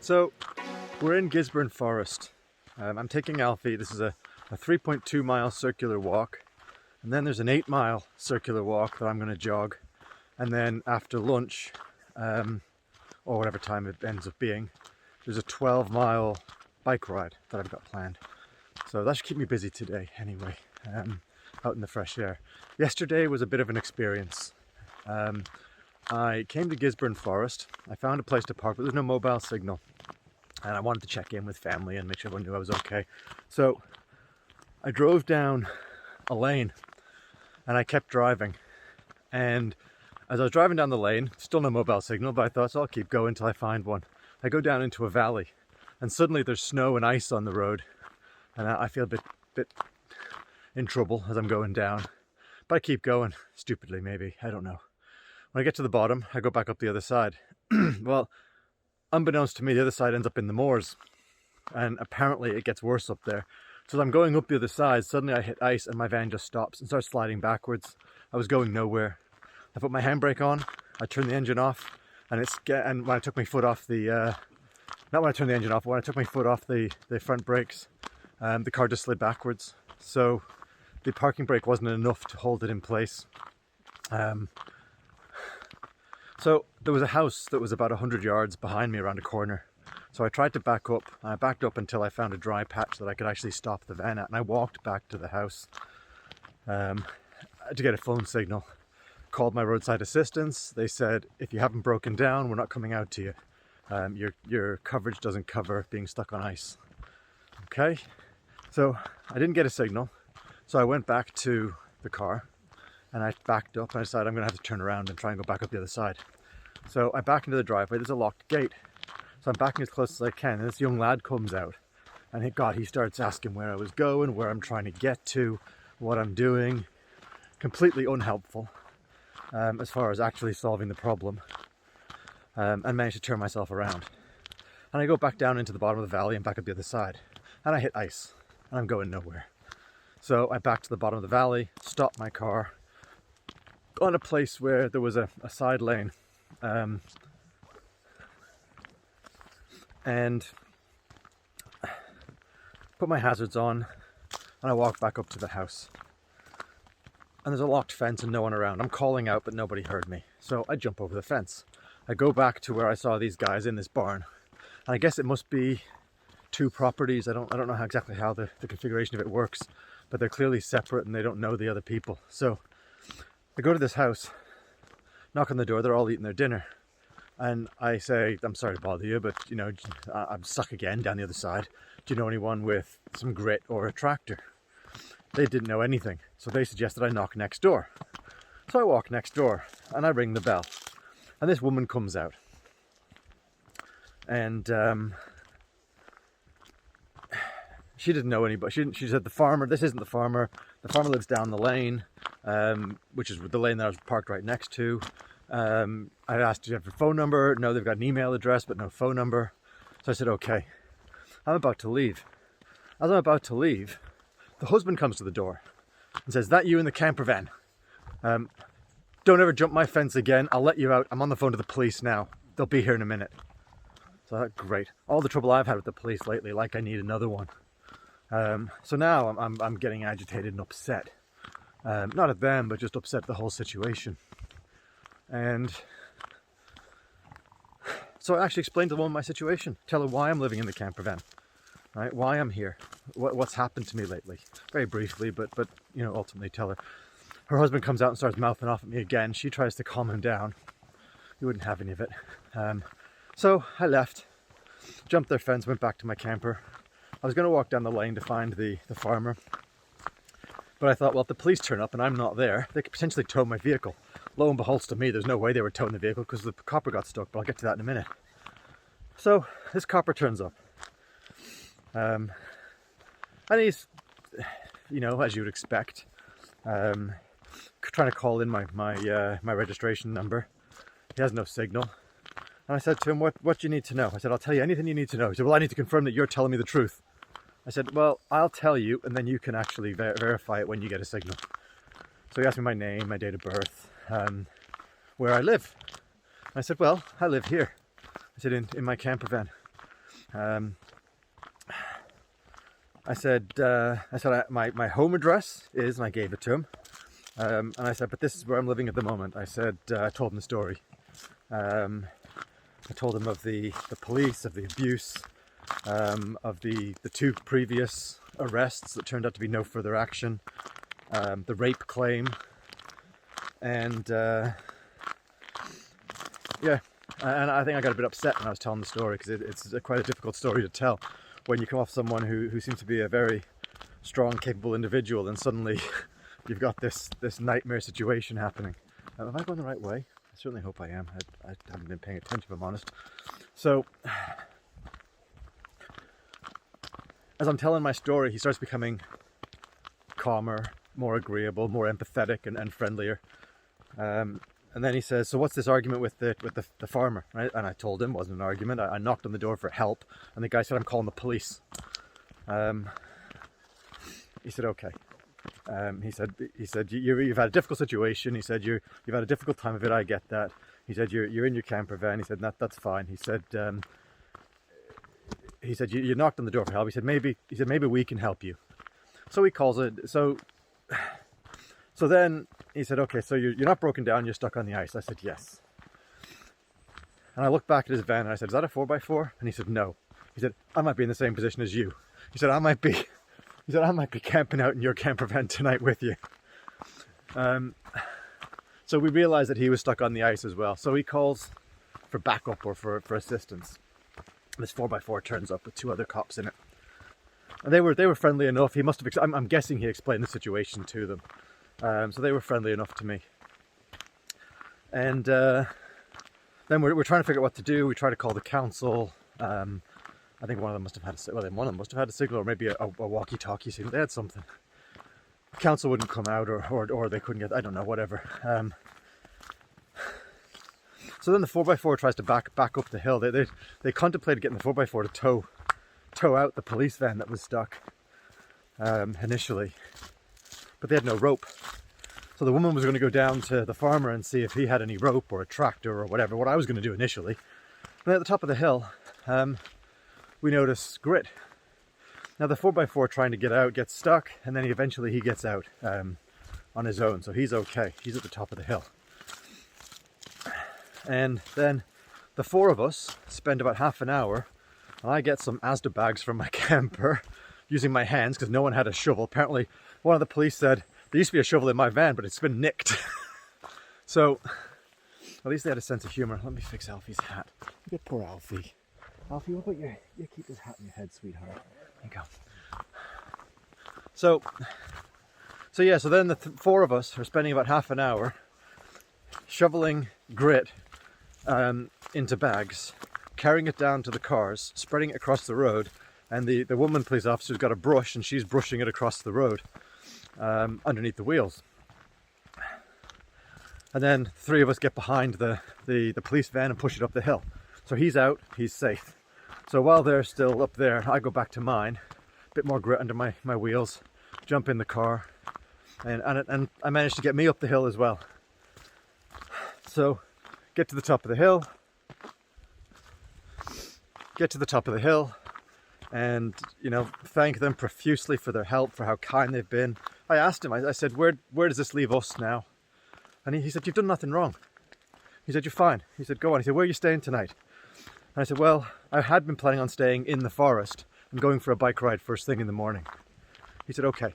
So we're in Gisburn Forest. I'm taking Alfie. This is a 3.2 mile circular walk, and then there's an 8 mile circular walk that I'm going to jog, and then after lunch, or whatever time it ends up being, there's a 12 mile bike ride that I've got planned. So that should keep me busy today anyway, out in the fresh air. Yesterday was a bit of an experience. I came to Gisburn Forest. I found a place to park, but there's no mobile signal. And I wanted to check in with family and make sure everyone knew I was okay. So I drove down a lane and I kept driving. And as I was driving down the lane, still no mobile signal, but I thought, so I'll keep going until I find one. I go down into a valley and suddenly there's snow and ice on the road. And I feel a bit in trouble as I'm going down. But I keep going, stupidly maybe, I don't know. When I get to the bottom, I go back up the other side. Well, unbeknownst to me, the other side ends up in the moors. And apparently it gets worse up there. So as I'm going up the other side, suddenly I hit ice and my van just stops and starts sliding backwards. I was going nowhere. I put my handbrake on, I turned the engine off, and when I took my foot off the, not when I turned the engine off, but when I took my foot off the front brakes, the car just slid backwards. So the parking brake wasn't enough to hold it in place. So there was a house that was about 100 yards behind me around a corner. So I tried to back up, and I backed up until I found a dry patch that I could actually stop the van at. And I walked back to the house to get a phone signal. Called my roadside assistance. They said, if you haven't broken down, we're not coming out to you. Your coverage doesn't cover being stuck on ice. Okay, so I didn't get a signal. So I went back to the car. And I backed up and I decided I'm going to have to turn around and try and go back up the other side. So I back into the driveway, there's a locked gate. So I'm backing as close as I can, and this young lad comes out. And he starts asking where I was going, where I'm trying to get to, what I'm doing. Completely unhelpful as far as actually solving the problem. And managed to turn myself around. And I go back down into the bottom of the valley and back up the other side. And I hit ice, and I'm going nowhere. So I back to the bottom of the valley, stop my car, on a place where there was a side lane, and put my hazards on, and I walk back up to the house. And there's a locked fence and no one around. I'm calling out, but nobody heard me. So I jump over the fence. I go back to where I saw these guys in this barn. And I guess it must be two properties. I don't know exactly how the configuration of it works, but they're clearly separate and they don't know the other people. So I go to this house, knock on the door, they're all eating their dinner. And I say, I'm sorry to bother you, but you know, I'm stuck again down the other side. Do you know anyone with some grit or a tractor? They didn't know anything, so they suggested I knock next door. So I walk next door and I ring the bell. And this woman comes out. And she didn't know anybody. She said, the farmer, this isn't the farmer. The farmer lives down the lane, which is the lane that I was parked right next to. I asked, do you have a phone number? No, they've got an email address, but no phone number. So I said, okay. I'm about to leave. As I'm about to leave, the husband comes to the door and says, that you in the camper van? Don't ever jump my fence again. I'll let you out. I'm on the phone to the police now. They'll be here in a minute. So I thought, great. All the trouble I've had with the police lately, like I need another one. So now I'm getting agitated and upset. Not at them, but just upset at the whole situation. And so I actually explained to the woman my situation. Tell her why I'm living in the camper van, right? Why I'm here, what's happened to me lately. Very briefly, but you know, ultimately tell her. Her husband comes out and starts mouthing off at me again. She tries to calm him down. He wouldn't have any of it. So I left, jumped their fence, went back to my camper. I was going to walk down the lane to find the farmer, but I thought, well, if the police turn up and I'm not there, they could potentially tow my vehicle. Lo and behold, to me, there's no way they were towing the vehicle because the copper got stuck, but I'll get to that in a minute. So this copper turns up, and he's, you know, as you would expect, trying to call in my registration number. He has no signal. And I said to him, what do you need to know? I said, I'll tell you anything you need to know. He said, well, I need to confirm that you're telling me the truth. I said, well, I'll tell you, and then you can actually verify it when you get a signal. So he asked me my name, my date of birth, where I live. I said, well, I live here. I said, in my camper van. I said my home address is, and I gave it to him. And I said, but this is where I'm living at the moment. I said, I told him the story. I told him of the police, of the abuse, of the 2 previous arrests that turned out to be no further action, the rape claim, and yeah. And I think I got a bit upset when I was telling the story, because it's quite a difficult story to tell when you come off someone who seems to be a very strong, capable individual, and suddenly you've got this nightmare situation happening. Am I going the right way? I certainly hope I am. I haven't been paying attention, if I'm honest. So, as I'm telling my story, he starts becoming calmer, more agreeable, more empathetic, and friendlier. And then he says, so what's this argument with the farmer, right? And I told him it wasn't an argument. I knocked on the door for help, and the guy said, I'm calling the police. He said, okay. He said, you've had a difficult situation. He said, you've had a difficult time of it. I get that. He said, you're in your camper van. He said, that's fine. He said, you knocked on the door for help. He said, maybe we can help you. So he calls it. So then he said, okay, so you're not broken down, you're stuck on the ice. I said, yes. And I looked back at his van and I said, is that a 4x4? And he said, no. He said, I might be in the same position as you. He said, I might be camping out in your camper van tonight with you. So we realized that he was stuck on the ice as well. So he calls for backup or for assistance. This 4x4 turns up with 2 other cops in it. And they were friendly enough. He must have, I'm guessing he explained the situation to them. So they were friendly enough to me. And then we're trying to figure out what to do. We try to call the council. I think one of them must have had a signal, or maybe a walkie-talkie signal. They had something. The council wouldn't come out, or they couldn't get, I don't know, whatever. So then the 4x4 tries to back up the hill. They contemplated getting the 4x4 to tow out the police van that was stuck initially, but they had no rope. So the woman was going to go down to the farmer and see if he had any rope or a tractor or whatever, what I was going to do initially. And at the top of the hill, we notice grit. Now the 4x4 trying to get out gets stuck, and then eventually he gets out on his own, so he's okay. He's at the top of the hill. And then the 4 of us spend about half an hour, and I get some Asda bags from my camper using my hands because no one had a shovel. Apparently one of the police said, there used to be a shovel in my van, but it's been nicked. So at least they had a sense of humor. Let me fix Alfie's hat. Look at poor Alfie. Alfie, what about you keep this hat in your head, sweetheart? There you go. So then the 4 of us are spending about half an hour shoveling grit into bags, carrying it down to the cars, spreading it across the road, and the woman police officer's got a brush and she's brushing it across the road underneath the wheels. And then 3 of us get behind the police van and push it up the hill. So he's out, he's safe. So while they're still up there, I go back to mine, a bit more grit under my wheels, jump in the car, and I managed to get me up the hill as well. So get to the top of the hill, and thank them profusely for their help, for how kind they've been. I asked him, I said, where does this leave us now? And he said, you've done nothing wrong. He said, you're fine. He said, go on. He said, where are you staying tonight? And I said, well, I had been planning on staying in the forest and going for a bike ride first thing in the morning. He said, okay.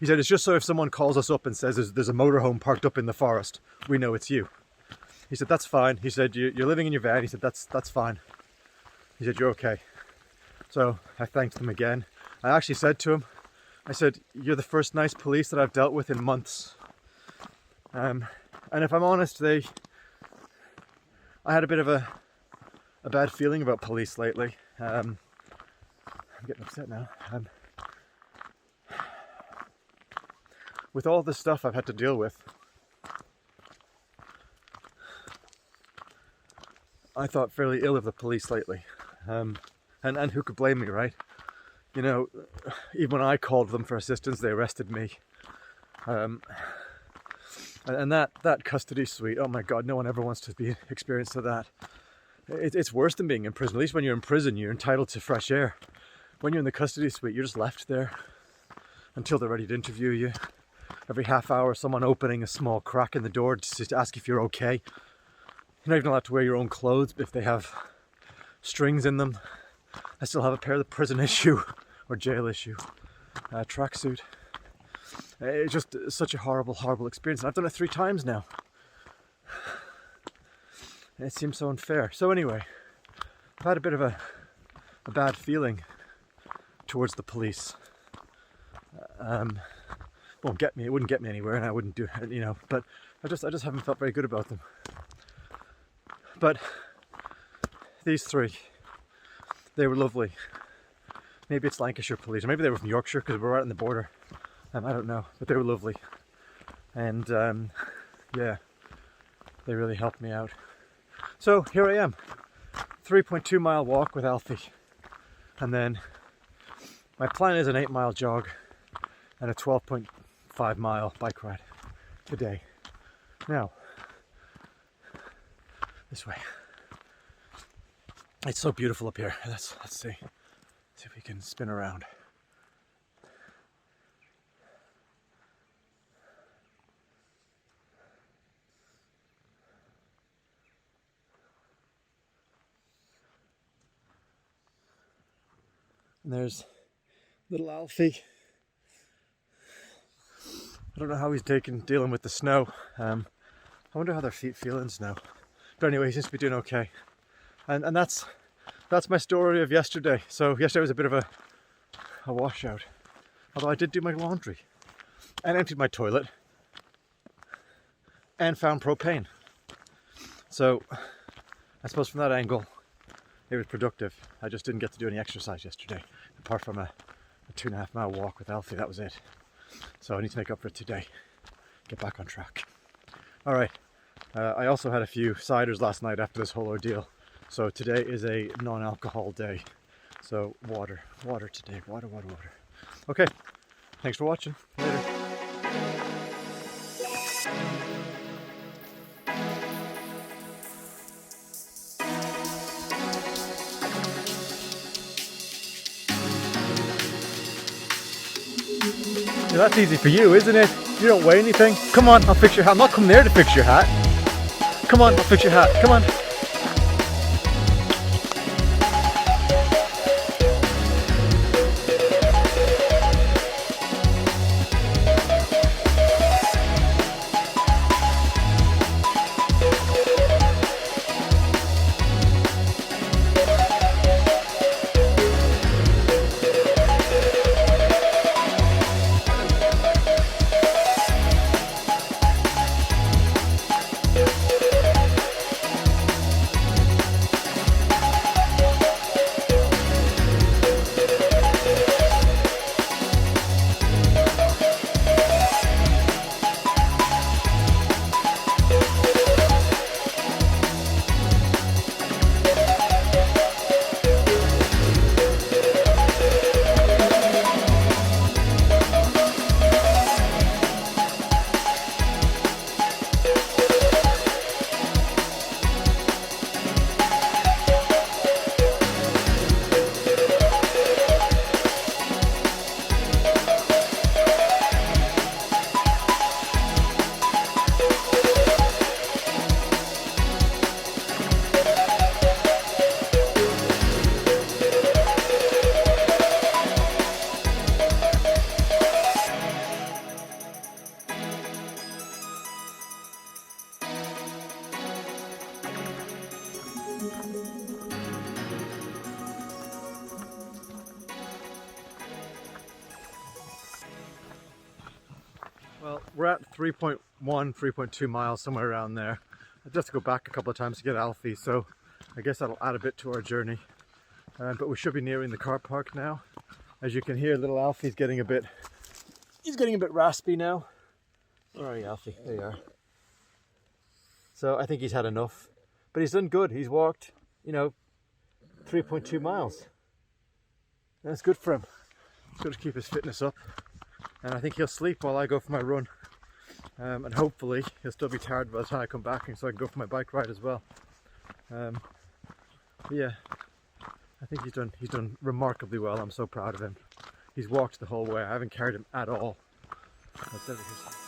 He said, it's just so if someone calls us up and says there's a motorhome parked up in the forest, we know it's you. He said, that's fine. He said, you're living in your van. He said, that's fine. He said, you're okay. So I thanked him again. I actually said to him, I said, you're the first nice police that I've dealt with in months. And if I'm honest, I had a bit of a bad feeling about police lately. I'm getting upset now. With all the stuff I've had to deal with, I thought fairly ill of the police lately. And who could blame me, right? Even when I called them for assistance, they arrested me. And that custody suite, oh my God, no one ever wants to be experienced of that. It's worse than being in prison. At least when you're in prison, you're entitled to fresh air. When you're in the custody suite, you're just left there until they're ready to interview you. Every half hour, someone opening a small crack in the door just to ask if you're okay. You're not even allowed to wear your own clothes if they have strings in them. I still have a pair of the prison issue or jail issue tracksuit. It's just such a horrible, horrible experience. And I've done it 3 times now. And it seems so unfair. So anyway, I've had a bit of a bad feeling towards the police. Won't get me. It wouldn't get me anywhere, and I wouldn't do it, you know. But I just haven't felt very good about them. But these 3, they were lovely. Maybe it's Lancashire police, or maybe they were from Yorkshire because we're right on the border. I don't know, but they were lovely, and yeah, they really helped me out. So here I am, 3.2 mile walk with Alfie, and then my plan is an 8 mile jog and a 12.5 mile bike ride today. Now, this way. It's so beautiful up here. Let's see if we can spin around. And there's little Alfie. I don't know how he's dealing with the snow. I wonder how their feet feel in snow. But anyway, he seems to be doing okay. And that's my story of yesterday. So yesterday was a bit of a washout. Although I did do my laundry and emptied my toilet and found propane. So I suppose from that angle, it was productive. I just didn't get to do any exercise yesterday, apart from a 2.5 mile walk with Alfie. That was it. So I need to make up for it today. Get back on track. All right. I also had a few ciders last night after this whole ordeal. So today is a non-alcohol day. So water today. Water. Okay. Thanks for watching. Later. Yeah, that's easy for you, isn't it? You don't weigh anything. Come on, I'll fix your hat. I'm not coming there to fix your hat. Come on, I'll fix your hat. Come on. Well, we're at 3.1, 3.2 miles, somewhere around there. I just have to go back a couple of times to get Alfie, so I guess that'll add a bit to our journey. But we should be nearing the car park now. As you can hear, little Alfie's getting a bit raspy now. Where are you, Alfie? There you are. So I think he's had enough, but he's done good. He's walked, 3.2 miles. That's good for him. He's got to keep his fitness up. And I think he'll sleep while I go for my run. And hopefully he'll still be tired by the time I come back, and so I can go for my bike ride as well. Yeah, I think he's done remarkably well. I'm so proud of him. He's walked the whole way. I haven't carried him at all. Let's over here.